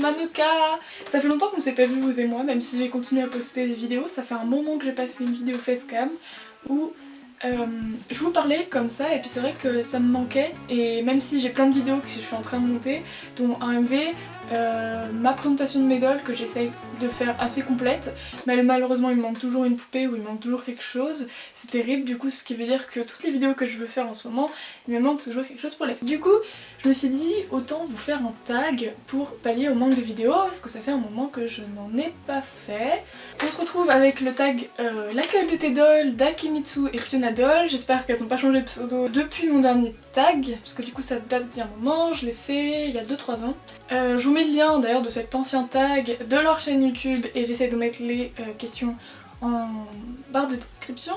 Manoka. Ça fait longtemps qu'on s'est pas vu vous et moi, même si j'ai continué à poster des vidéos. Ça fait un moment que j'ai pas fait une vidéo facecam où je vous parlais comme ça et puis c'est vrai que ça me manquait. Et même si j'ai plein de vidéos que je suis en train de monter, dont un MV, ma présentation de mes dolls que j'essaye de faire assez complète, mais malheureusement il me manque toujours une poupée ou il me manque toujours quelque chose. C'est terrible du coup, ce qui veut dire que toutes les vidéos que je veux faire en ce moment, il me manque toujours quelque chose pour les faire. Du coup, je me suis dit autant vous faire un tag pour pallier au manque de vidéos parce que ça fait un moment que je n'en ai pas fait. On se retrouve avec le tag laquelle de tes dolls d'Akimitsu et Fiona Doll. J'espère qu'elles n'ont pas changé de pseudo depuis mon dernier tag, parce que du coup ça date d'il y a un moment, je l'ai fait il y a 2-3 ans. Je vous mets le lien d'ailleurs de cet ancien tag de leur chaîne YouTube et j'essaie de mettre les questions en barre de description.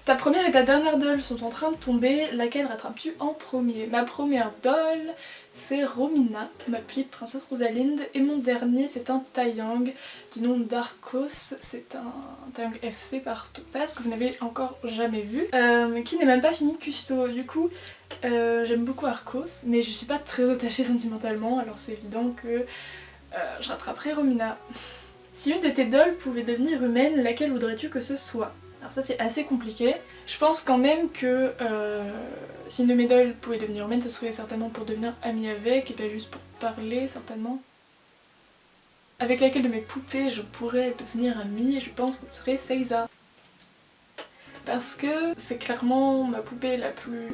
Ta première et ta dernière doll sont en train de tomber, laquelle rattrapes-tu en premier? Ma première doll, c'est Romina, ma petite princesse Rosalinde, et mon dernier c'est un Taeyang du nom d'Arcos, c'est un Taeyang FC par Topaz que vous n'avez encore jamais vu, qui n'est même pas fini de custo. Du coup j'aime beaucoup Arcos, mais je suis pas très attachée sentimentalement, alors c'est évident que je rattraperai Romina. Si une de tes dolls pouvait devenir humaine, laquelle voudrais-tu que ce soit? Alors ça c'est assez compliqué. Je pense quand même que si une de mes dolls pouvait devenir humaine, ce serait certainement pour devenir amie avec et pas juste pour parler certainement. Avec laquelle de mes poupées je pourrais devenir amie, je pense que ce serait Seiza. Parce que c'est clairement ma poupée la plus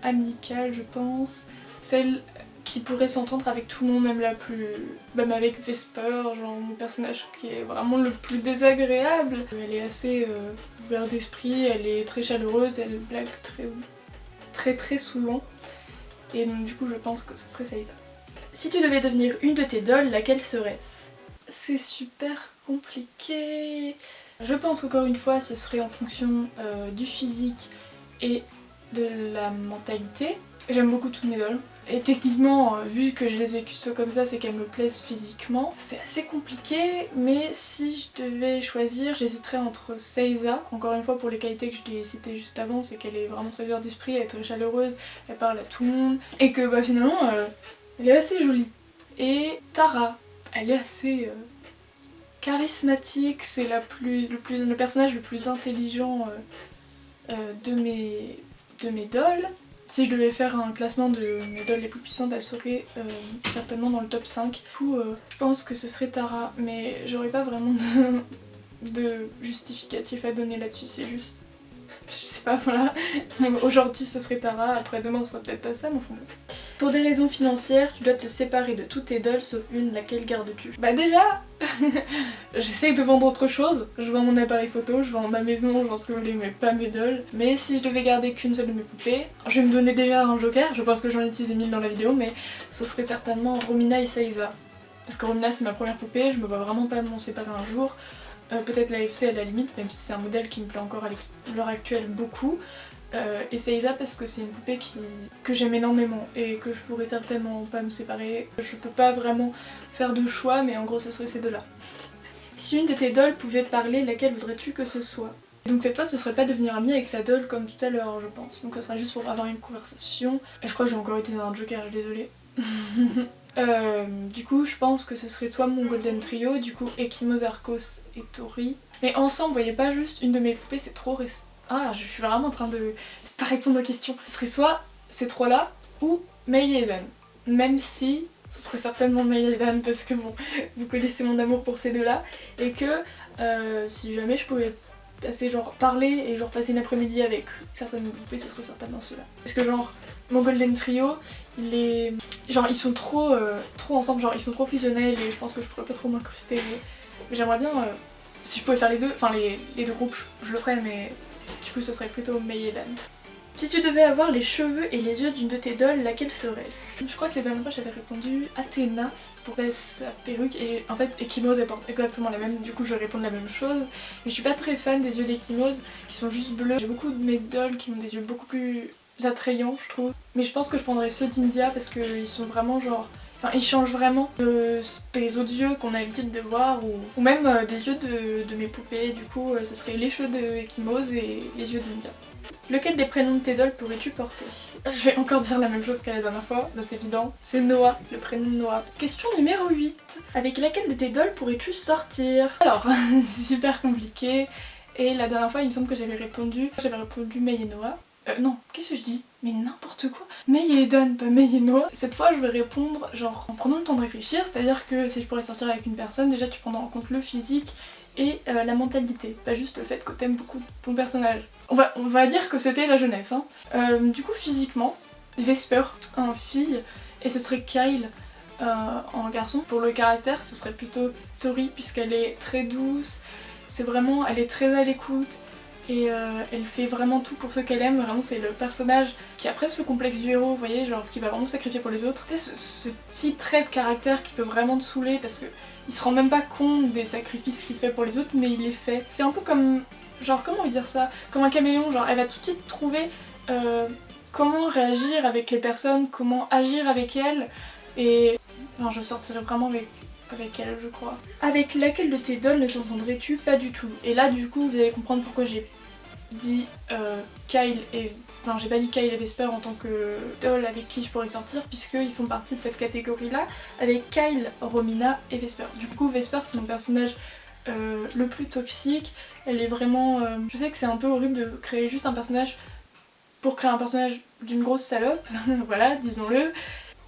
amicale je pense. Celle qui pourrait s'entendre avec tout le monde, même avec Vesper, genre mon personnage qui est vraiment le plus désagréable. Elle est assez ouverte d'esprit, elle est très chaleureuse, elle blague très souvent. Et donc du coup je pense que ce serait Seiza. Si tu devais devenir une de tes dolls, laquelle serait-ce? C'est super compliqué. Je pense qu'encore une fois ce serait en fonction du physique et de la mentalité. J'aime beaucoup toutes mes dolls. Et techniquement, vu que je les ai custo comme ça, c'est qu'elles me plaisent physiquement. C'est assez compliqué, mais si je devais choisir, j'hésiterais entre Seiza, encore une fois pour les qualités que je l'ai citées juste avant, c'est qu'elle est vraiment très ouverte d'esprit, elle est très chaleureuse, elle parle à tout le monde, et que bah finalement, elle est assez jolie. Et Tara, elle est assez charismatique, c'est le personnage le plus intelligent de mes dolls. Si je devais faire un classement de mes dolls les plus puissantes, elle serait certainement dans le top 5. Du coup, je pense que ce serait Tara, mais j'aurais pas vraiment de justificatif à donner là-dessus, c'est juste... Je sais pas, voilà. Aujourd'hui ce serait Tara, après demain ce sera peut-être pas ça, mais enfin bon. Pour des raisons financières, tu dois te séparer de toutes tes dolls sauf une, laquelle gardes-tu? Bah déjà, j'essaye de vendre autre chose. Je vends mon appareil photo, je vends ma maison, je vends ce que vous voulez, mais pas mes dolls. Mais si je devais garder qu'une seule de mes poupées, je vais me donner déjà un joker, je pense que j'en ai utilisé 1000 dans la vidéo, mais ce serait certainement Romina et Seiza. Parce que Romina c'est ma première poupée, je me vois vraiment pas m'en séparer un jour. Peut-être la FC à la limite, même si c'est un modèle qui me plaît encore à l'heure actuelle beaucoup. Et Seiza parce que c'est une poupée que j'aime énormément et que je pourrais certainement pas me séparer. Je peux pas vraiment faire de choix, mais en gros ce serait ces deux-là. Si une de tes dolls pouvait parler, laquelle voudrais-tu que ce soit? Donc cette fois ce serait pas devenir amie avec sa doll comme tout à l'heure je pense. Donc ça sera juste pour avoir une conversation. Et je crois que j'ai encore été dans un joker, je suis désolée. Du coup je pense que ce serait soit mon golden trio, du coup Ekimos, Arcos et Tori. Mais ensemble, vous voyez pas juste une de mes poupées, c'est trop récent. Ah, je suis vraiment en train de pas répondre aux questions. Ce serait soit ces trois-là ou Mei et Edan. Même si ce serait certainement Mei et Edan parce que bon, vous connaissez mon amour pour ces deux-là. Et que si jamais je pouvais passer genre parler et genre passer une après-midi avec certaines poupées, ce serait certainement ceux-là. Parce que genre, mon golden trio, genre ils sont trop ensemble, genre ils sont trop fusionnels et je pense que je pourrais pas trop m'incruster. Mais j'aimerais bien, si je pouvais faire les deux, enfin les deux groupes, je le ferais, mais du coup ce serait plutôt Mei et Dan. Si tu devais avoir les cheveux et les yeux d'une de tes dolls, laquelle serait-ce? Je crois que les dernières fois j'avais répondu Athéna pour sa perruque et en fait Ekimos elle porte exactement la même, du coup je vais répondre la même chose. Mais je suis pas très fan des yeux d'Ekimos qui sont juste bleus. J'ai beaucoup de mes dolls qui ont des yeux beaucoup plus attrayants je trouve. Mais je pense que je prendrais ceux d'India parce qu'ils sont vraiment genre... Enfin, ils changent vraiment des autres yeux qu'on a l'habitude de voir ou même des yeux de mes poupées. Du coup, ce serait les cheveux de Ekimos et les yeux d'India. Lequel des prénoms de tes dolls pourrais-tu porter? Je vais encore dire la même chose qu'à la dernière fois, c'est évident. C'est Noah, le prénom de Noah. Question numéro 8. Avec laquelle de tes dolls pourrais-tu sortir? Alors, c'est super compliqué. Et la dernière fois, il me semble que j'avais répondu Mei et Noah. Non, qu'est-ce que je dis? Mais n'importe quoi. Mei et Eden, pas Mei et Noah. Cette fois, je vais répondre genre en prenant le temps de réfléchir, c'est-à-dire que si je pourrais sortir avec une personne, déjà tu prends en compte le physique et la mentalité, pas juste le fait que t'aimes beaucoup ton personnage. On va dire que c'était la jeunesse, hein. Du coup, physiquement, Vesper en fille, et ce serait Kyle en garçon. Pour le caractère, ce serait plutôt Tori, puisqu'elle est très douce, elle est très à l'écoute, et elle fait vraiment tout pour ceux qu'elle aime. Vraiment, c'est le personnage qui a presque le complexe du héros, vous voyez, genre qui va vraiment sacrifier pour les autres. Tu sais, ce petit trait de caractère qui peut vraiment te saouler parce que il se rend même pas compte des sacrifices qu'il fait pour les autres, mais il les fait. C'est un peu comme, genre, comment dire ça, comme un caméléon, genre elle va tout de suite trouver comment réagir avec les personnes, comment agir avec elles, et enfin, je sortirais vraiment avec elle, je crois. Avec laquelle de tes dolls ne t'entendrais-tu pas du tout? Et là, du coup, vous allez comprendre pourquoi j'ai dit Kyle et... Enfin, j'ai pas dit Kyle et Vesper en tant que doll avec qui je pourrais sortir, puisqu'ils font partie de cette catégorie-là, avec Kyle, Romina et Vesper. Du coup, Vesper, c'est mon personnage le plus toxique. Elle est vraiment... Je sais que c'est un peu horrible de créer juste un personnage pour créer un personnage d'une grosse salope, voilà, disons-le.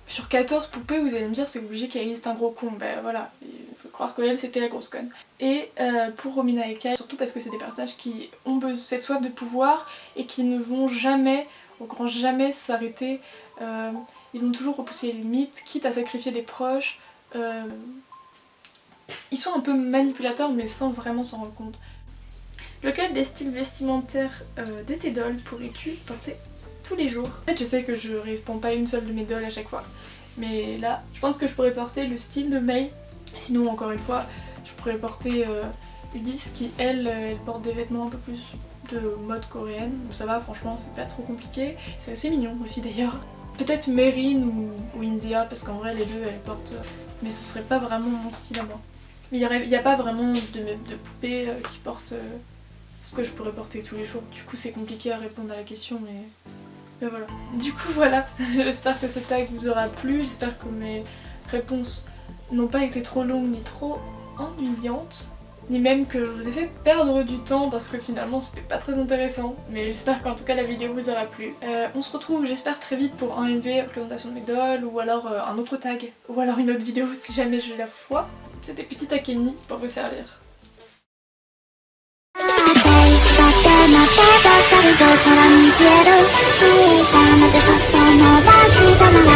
Sur 14 poupées, vous allez me dire c'est obligé qu'il existe un gros con, ben voilà, il faut croire qu'elle c'était la grosse conne. Et pour Romina et Kyle, surtout parce que c'est des personnages qui ont cette soif de pouvoir et qui ne vont jamais, au grand jamais, s'arrêter. Ils vont toujours repousser les limites, quitte à sacrifier des proches. Ils sont un peu manipulateurs mais sans vraiment s'en rendre compte. Lequel des styles vestimentaires de tes dolls pourrais-tu porter tous les jours? En fait, je sais que je réponds pas une seule de mes dolls à chaque fois, mais là, je pense que je pourrais porter le style de Mei. Sinon, encore une fois, je pourrais porter Ulysse qui, elle porte des vêtements un peu plus de mode coréenne. Donc ça va, franchement, c'est pas trop compliqué. C'est assez mignon aussi d'ailleurs. Peut-être Merin ou India, parce qu'en vrai, les deux, elles portent... mais ce serait pas vraiment mon style à moi. Mais il n'y a pas vraiment de poupées qui portent ce que je pourrais porter tous les jours. Du coup, c'est compliqué à répondre à la question, mais voilà. Du coup, voilà. J'espère que ce tag vous aura plu. J'espère que mes réponses n'ont pas été trop longues ni trop ennuyantes. Ni même que je vous ai fait perdre du temps parce que finalement c'était pas très intéressant. Mais j'espère qu'en tout cas la vidéo vous aura plu. On se retrouve j'espère très vite pour un MV, présentation de mes dolls, ou alors un autre tag, ou alors une autre vidéo si jamais j'ai la foi. C'était Petit Akemi pour vous servir. 空に消える小さな手そっと伸ばしたまま